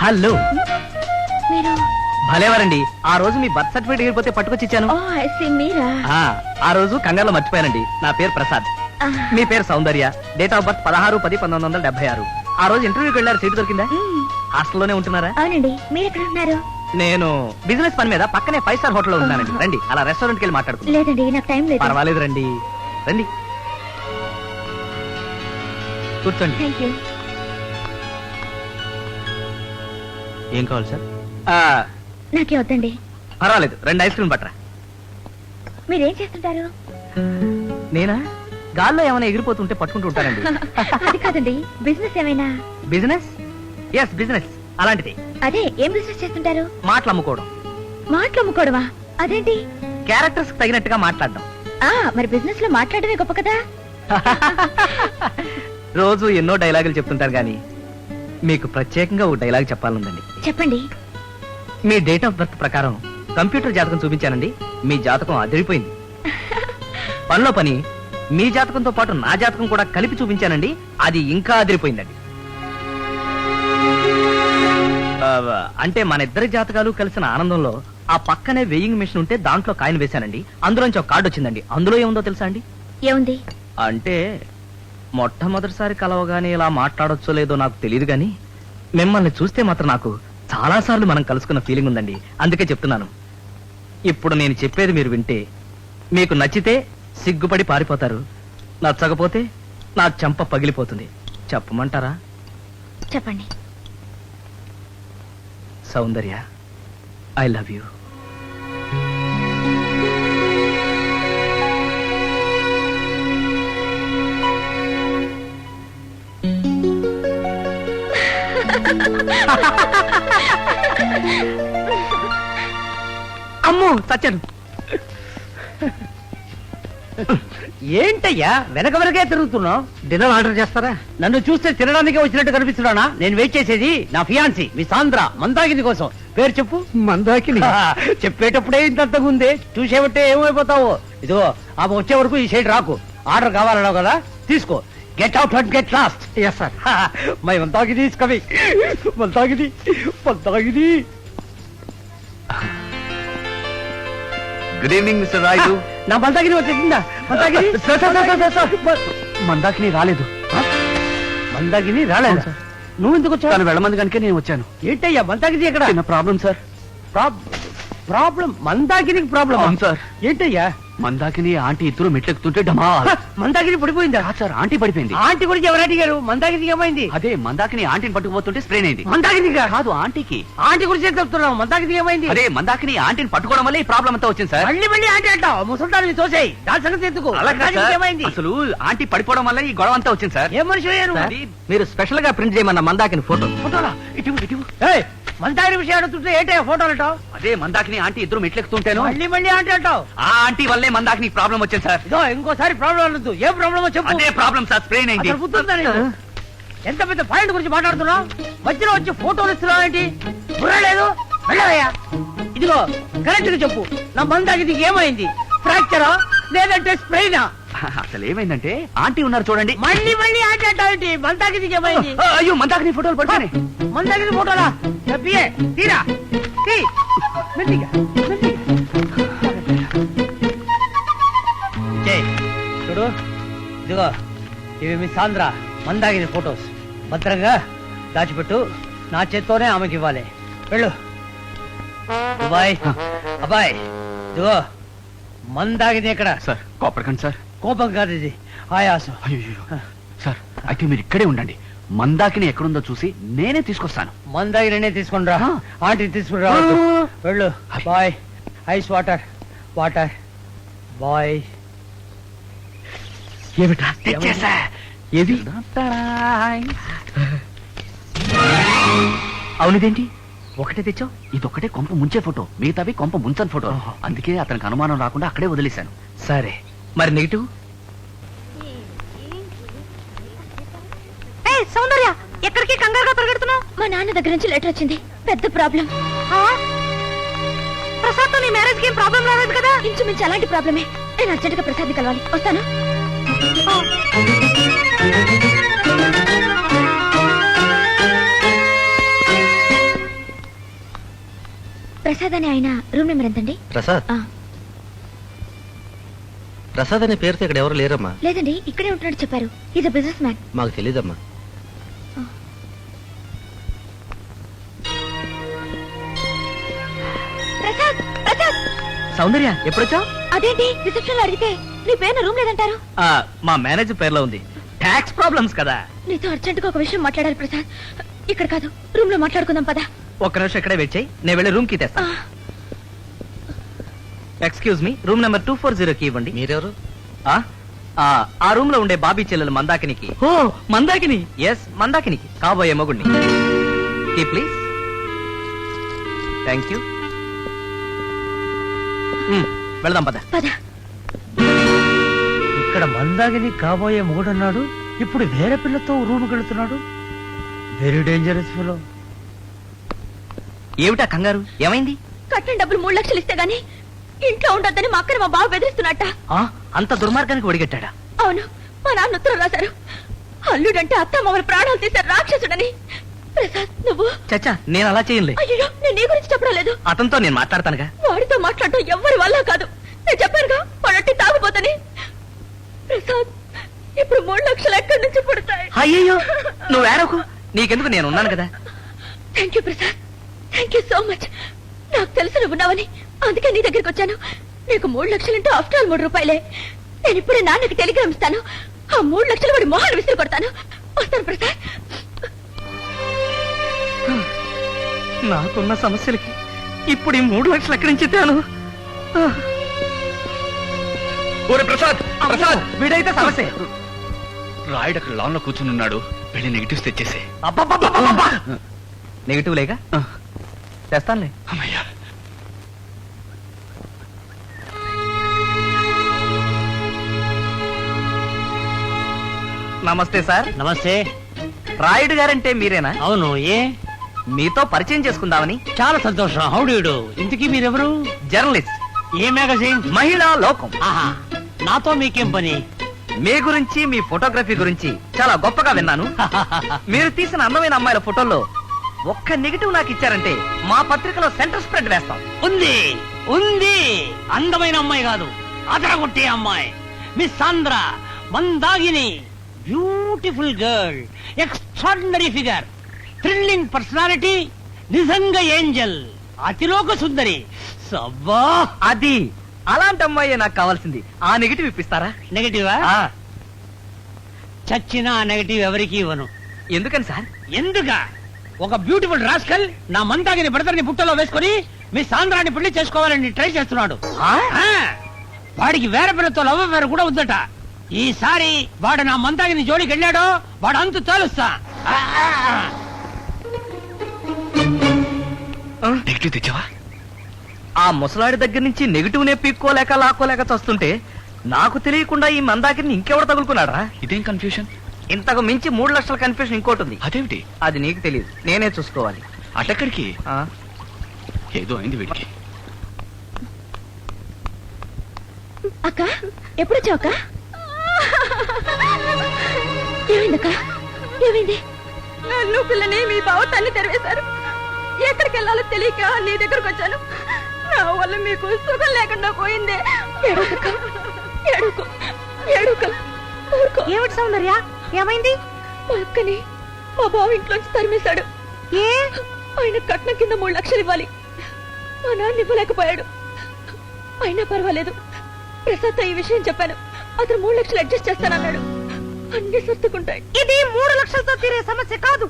Hello, మీరు భలేవారండి. ఆ రోజు మీ బర్త్ సర్టిఫికేట్ ఎగిరిపోతే పట్టుకొచ్చి ఇచ్చాను. మీరా? ఆ రోజు కంగారులో మర్చిపోయానండి. నా పేరు ప్రసాద్, మీ పేరు సౌందర్య. Date of birth 16/10/1976. ఆ రోజు ఇంటర్వ్యూకి వెళ్ళారు, సీటు దొరికిందా? హాస్టల్లోనే ఉంటున్నారా? అవునండి. మీరు ఎక్కడ ఉన్నారు? నేను బిజినెస్ పని మీద పక్కనే 5 స్టార్ హోటల్లో ఉన్నానండి. రండి, అలా రెస్టారెంట్కి వెళ్ళి మాట్లాడుకుందాం. లేదండి, నాకు టైం లేదు. పర్వాలేదు, రండి రండి, కూర్చోండి. Thank you. ఏం కావాలి సార్? నాకే వద్దండి. పర్వాలేదు, 2 ఐస్ క్రీమ్ పట్టరా. మీరేం చేస్తుంటారు? నేనా? గాల్లో ఏమైనా ఎగిరిపోతుంటే పట్టుకుంటూ ఉంటానండి. అది కాదండి, బిజినెస్ ఏమైనా? బిజినెస్? ఎస్, బిజినెస్ అలాంటిది. అదే, ఏం బిజినెస్ చేస్తుంటారు? మాటలు అమ్ముకోవడం. మాటలు అమ్ముకోవడమా? అదేంటి? క్యారెక్టర్స్ తగినట్టుగా మాట్లాడడం. మరి బిజినెస్ లో మాట్లాడమే గొప్ప కదా. రోజు ఎన్నో డైలాగులు చెప్తుంటారు కానీ మీకు ప్రత్యేకంగా ఒక డైలాగ్ చెప్పాలందండి. చెప్పండి. మీ డేట్ ఆఫ్ బర్త్ ప్రకారం కంప్యూటర్ జాతకం చూపించానండి. మీ జాతకం అదిరిపోయింది. పనిలో పని మీ జాతకంతో పాటు నా జాతకం కూడా కలిపి చూపించానండి. అది ఇంకా అదిరిపోయిందండి. అంటే మన ఇద్దరి జాతకాలు కలిసిన ఆనందంలో ఆ పక్కనే వెయింగ్ మిషన్ ఉంటే దాంట్లో కాయిన్ వేశానండి. అందులోంచి ఒక కార్డు వచ్చిందండి. అందులో ఏముందో తెలుసా అండి? ఏముంది? అంటే మొట్టమొదటిసారి కలవగానే ఇలా మాట్లాడొచ్చో లేదో నాకు తెలియదు గాని మిమ్మల్ని చూస్తే మాత్రం నాకు చాలా సార్లు మనం కలుసుకున్న ఫీలింగ్ ఉందండి. అందుకే చెప్తున్నాను. ఇప్పుడు నేను చెప్పేది మీరు వింటే మీకు నచ్చితే సిగ్గుపడి పారిపోతారు, నచ్చకపోతే నా చెంప పగిలిపోతుంది. చెప్పమంటారా? చెప్పండి. సౌందర్య, ఐ లవ్ యూ. అమ్మో, చచ్చాను. ఏంటయ్యా వెనక వెనకే తిరుగుతున్నావు? డిన్నర్ ఆర్డర్ చేస్తారా? నన్ను చూస్తే తినడానికే వచ్చినట్టు కనిపిస్తున్నానా? నేను వెయిట్ చేసేది నా ఫియాన్సీ మీ సాంద్ర మందాకిని కోసం. పేరు చెప్పు. మందాకిని? చెప్పేటప్పుడే ఇంత ఉందే, చూసేబట్టే ఏమైపోతావు. ఇదిగో ఆమె వచ్చే వరకు ఈ సైడ్ రాకు. ఆర్డర్ కావాలన్నావు కదా, తీసుకో. Get out and get lost. Yes sir. My Mandakini is coming. Mandakini, Mandakini. Good evening mister Rayudu. నా మందాకిని వచ్చేసిందా? మందాకిని మందాకిని రాలేదు. మందాకిని రాలేదు. నువ్వు ఎందుకు వచ్చావు? తను వెళ్ళమంది కనుక నేను వచ్చాను. ఏంటయ్యా మందాకిని ఎక్కడ? చిన్న ప్రాబ్లం సార్. ప్రాబ్లం? మందాకినికి ప్రాబ్లం? అవును సార్. ఏంటయ్యా? మందాకిని ఆంటీ ఇద్దరు మెట్లెక్కుతుంటే డమా. మందాకిని పడిపోయిందా? సార్, ఆంటీ పడిపోయింది. ఆంటీ గురించి ఎవరు అడిగారు? మందాకినికి ఏమైంది? అదే, మందాకిని ఆంటీని పట్టుకుపోతుంటే స్ప్రెయిన్ అయింది. మందాకిని కాదు, ఆంటీకి. ఆంటీ గురించి చెప్తున్నావు. మందాకినికి ఏమైంది? అదే, మందాకిని ఆంటీని పట్టుకోవడం వల్ల ఈ ప్రాబ్లం అంతా వచ్చింది సార్. మళ్ళీ మళ్ళీ ఆంటీ అంటావు. ముసల్దాన్ని తోసేయి. దాని సంగతి ఎందుకు? మందాకినికి ఏమైంది? అసలు ఆంటీ పడిపోవడం వల్ల ఈ గొడవ అంతా వచ్చింది సార్. ఏం మనిషి అయ్యారు? అది మీరు స్పెషల్ గా ప్రింట్ చేయమన్న మందాకిని ఫోటో. ఫోటోలా? ఇటు. మందాకిని విషయం అడుగుతుంటే ఏంటయ్యా ఫోటోలు అంటావు? అదే, మందాకిని ఆంటీ ఇద్దరు మెట్లెక్కుతుంటేను మళ్ళీ మళ్ళీ ఆంటీ అంటావు. ఆ ఆంటీ వల్లే మందాకిని ప్రాబ్లం వచ్చింది సార్. ఇదో ఇంకోసారి ప్రాబ్లం అనొద్దు. ఏ ప్రాబ్లమో చెప్పు. అదే ప్రాబ్లం సార్, స్ప్రెయిన్ అయింది. అసలు బుద్ధి ఉందా నీకు? ఎంత పెద్ద పాయింట్ గురించి మాట్లాడుతున్నావు? మధ్యలో వచ్చి ఫోటోలు ఇస్తున్నావు ఏంటి? బుర్ర లేదు? వెళ్ళవయ్యా. ఇదిగో కరెక్ట్ గా చెప్పు. నా మందాకినికి ఏమైంది? ఫ్రాక్చరా లేదంటే స్ప్రెయినా? అసలు ఏమైందంటే ఆంటీ ఉన్నారు చూడండి. మళ్ళీ మళ్ళీ ఆంటీ అంటావేంటి? మందాకినికి ఏమైంది? అయ్యో, మందాకిని ఫోటోలు పడుతున్నాయి. మందాకిని ఫోటోలా? చెప్పియే, తీరా తీ. మెల్లిగా, మెల్లిగా. చెయ్. చూడు, ఇదిగో ఇవి మీ సాంద్ర మందాకిని ఫోటోస్. భద్రంగా దాచిపెట్టు. నా చేత్తోనే ఆమెకి ఇవ్వాలి. వెళ్ళు. అబ్బాయ్, అబ్బాయి, ఇదిగో మందాకిని ఎక్కడ? సార్, కోపడకండి సార్. కోపం కాదు, ఇది ఆయాసం. అయ్యో సార్, అయితే మీరు ఇక్కడే ఉండండి. మందాకిని ఎక్కడుందో చూసి నేనే తీసుకొస్తాను. మందాకినే తీసుకుని రా. ఆంటీ తీసుకుని రా. వెళ్ళు. Boy. Ice water, water. Boy. ఏమిటా తెచ్చేసా? ఏది? అవునిదేంటి ఒకటే తెచ్చావు? ఇదొక్కటే కొంప ముంచే ఫోటో, మిగతావి కొంప ముంచని ఫోటో. అందుకే అతనికి అనుమానం రాకుండా అక్కడే వదిలేశాను. సరే, మరి నెగిటివ్? సౌందర్య, ఎక్కడికి కంగారుగా పరిగెడుతున్నావు? మా నాన్న దగ్గర నుంచి లెటర్ వచ్చింది. పెద్ద ప్రాబ్లం. ప్రసాద్ తో నీ మ్యారేజ్ కి ఏం ప్రాబ్లం రాలేదు కదా? ఇంచుమించు అలాంటి ప్రాబ్లమే. నేను అర్జెంట్ గా ప్రసాద్ ని కలవాలి. వస్తాను. ప్రసాద్ అని ఆయన రూమ్ నెంబర్ ఎంతండి? ప్రసాద్ ఆ, ప్రసాద్ అనే పేరుతో ఇక్కడ ఎవరు లేరమ్మా. లేదండి, ఇక్కడే ఉంటున్నట్టు చెప్పారు. Is business man. మాకు తెలీదమ్మా. ప్రసాద్, ప్రసాద్, సౌందర్య ఎప్పుడొచ్చావు? అదేంటి రిసెప్షన్ లో అడిగితే నీ పేరు రూమ్ లేదంటారు? మా మేనేజర్ పేర్లో ఉంది. ట్యాక్స్ ప్రాబ్లమ్స్ కదా. నీతో అర్జెంట్ గా ఒక విషయం మాట్లాడాలి ప్రసాద్. ఇక్కడ కాదు, రూమ్ లో మాట్లాడుకుందాం పదా. ఒక్క నిమిషం ఇక్కడే వెయిట్ చేయి, నేను వెళ్ళి రూమ్ కి తెస్తా. ఆ, ఎక్స్క్యూజ్ మీ, రూమ్ నెంబర్ 240 కి ఇవ్వండి. మీరెవరు? ఆ రూమ్ లో ఉండే బాబీ చెల్లెలు మందాకినికి. ఓ మందాకిని? ఎస్, మందాకినికి కాబోయే మొగుడిని. Key please. Thank you. వెళదాం పద. పద. ఇక్కడ మందాగిని కాబోయే మొగుడన్నాడు, ఇప్పుడు వేరే పిల్లతో రూమ్కి వెళుతున్నాడు. Very dangerous fellow. ఏమిటా కంగారు, ఏమైంది? కట్టిన డబ్బులు 3 లక్షలు ఇస్తే గానీ ఇంట్లో ఉండొద్దని మా అక్కని మా బావ బెదిరిస్తున్నట్ట. అంత దుర్మార్గానికి ఒడిగట్టాడా? అవును, మా నాన్న ఉత్తరం రాశారు. అల్లుడంటే అత్త మామల ప్రాణాలు తీశారు రాక్షసుడని. ప్రసాద్ నువ్వు. చచ్చా, నేను అలా చేయలే. అయ్యో, నేను నీ గురించి చెప్పడం లేదు. అతనితో నేను మాట్లాడతానుగా. వాడితో మాట్లాడటం ఎవ్వరి వల్ల కాదు. నేను చెప్పానుగా వాడట్టి తాగుపోతని. ప్రసాద్, ఇప్పుడు 3 లక్షలు ఎక్కడి నుంచి పుడతాయి? అయ్యో, నువ్వు ఏడకు, నీకెందుకు, నేను ఉన్నాను కదా. Thank you Prasad, thank you so much. నాకు తెలుసు నువ్వు ఉన్నావని, అందుకే నీ దగ్గరికి వచ్చాను. నీకు 3 లక్షలంటే ఆఫ్టర్ ఆల్ 3 రూపాయలే. నేను ఇప్పుడే నాన్నకి టెలిగ్రామ్ ఇస్తాను. ఆ 3 లక్షలు వాడి మొహాలు విసిరి కొడతాను. వస్తాను ప్రసాద్. నాకున్న సమస్యలకి ఇప్పుడు ఈ 3 లక్షలు ఎక్కడి నుంచి తేను? ప్రసాద్ ప్రసాద్, వీడైతే సమస్య. రాయుడు అక్కడ లాన్ లో కూర్చుని ఉన్నాడు, వెళ్ళి నెగిటివ్స్ తెచ్చేసే. నెగిటివ్ లేక తెస్తానులే. అమ్మయ్యా. నమస్తే సార్. నమస్తే. రాయుడు గారంటే మీరేనా? అవును, ఏ? మీతో పరిచయం చేసుకుందామని. చాలా సంతోషం. హౌడీడు. ఇంతకీ మీరెవరు? జర్నలిస్ట్. ఏ మ్యాగజైన్? మహిళా లోకం. ఆహా, నాతో మీకేం పని? మీ గురించి, మీ ఫోటోగ్రఫీ గురించి చాలా గొప్పగా విన్నాను. మీరు తీసిన అందమైన అమ్మాయిల ఫోటోల్లో ఒక్క నెగిటివ్ నాకు ఇచ్చారంటే మా పత్రికలో సెంటర్ స్ప్రెడ్ వేస్తాం. ఉంది ఉంది, అందమైన అమ్మాయి కాదు, అదరగొట్టే అమ్మాయి. Miss Andhra Mandakini. Beautiful girl, extraordinary figure, thrilling personality, నిజంగా ఏంజల్, అతిలోక సుందరి. సబ్బా, అది అలాంటి అమ్మాయి నాకు కావాల్సింది. ఆ నెగిటివ్ ఇప్పిస్తారా? నెగటివా? ఆ, చచ్చిన ఆ నెగటివ్ ఎవరికి ఇవ్వను. ఎందుకని సార్? ఎందుక? ఒక బ్యూటిఫుల్ రాస్కల్ నా మందాగిని బ్రదర్ని బుట్టలో వేసుకుని మీ సాంద్రాన్ని పెళ్లి చేసుకోవాలని ట్రై చేస్తున్నాడు. ఆ? ఆ, వాడికి వేరే పిల్లతో లవ్ అఫేర్ కూడా ఉందట. ఈసారి వాడు నా మందాగిని జోలికి వెళ్ళాడో వాడు అంతు తేలుస్తా. ఆ, ఆ, ఆ. నెగిటివ్ తెచ్చావా? ఆ ముసలాడి దగ్గర నుంచి నెగిటివ్ నే పీక్కోలేక లాక్కోలేక చస్తుంటే నాకు తెలియకుండా ఈ మందాకిని ఇంకెవడు తగులుకున్నాడా? ఇదేం కన్ఫ్యూషన్? ఇంతకు మించి 3 లక్షల కన్ఫ్యూషన్ ఇంకోటి ఉంది. అదేమిటి? అది నీకు తెలియదు, నేనే చూసుకోవాలి. అటెక్కడికి? ఆ, ఏదో అయింది వీడికి. అక్క, ఎప్పుడొచ్చావు అక్క? ఏమైందక్క? ఏమైంది? నన్ను పిల్లని మీ బావ తల్లి తెరవేశారు. ఎక్కడికి వెళ్ళాలో తెలియక నీ దగ్గరకు వచ్చాను. నా వల్ల మీకు సుఖం లేకుండా పోయిందే. ఏమిటి సౌందర్య, ఏమైంది? మా అక్కని మా బావ ఇంట్లోంచి తరిమేశాడు. ఏ? ఆయన కట్నం కింద 3 లక్షలు ఇవ్వాలి. మా నాన్న ఇవ్వలేకపోయాడు. అయినా పర్వాలేదు, ప్రసాద్ ఈ విషయం చెప్పాను. అతను 3 లక్షలు అడ్జస్ట్ చేస్తానన్నాడు. అన్ని సర్దుకుంటాయి. ఇది 3 లక్షలతో తీరే సమస్య కాదు.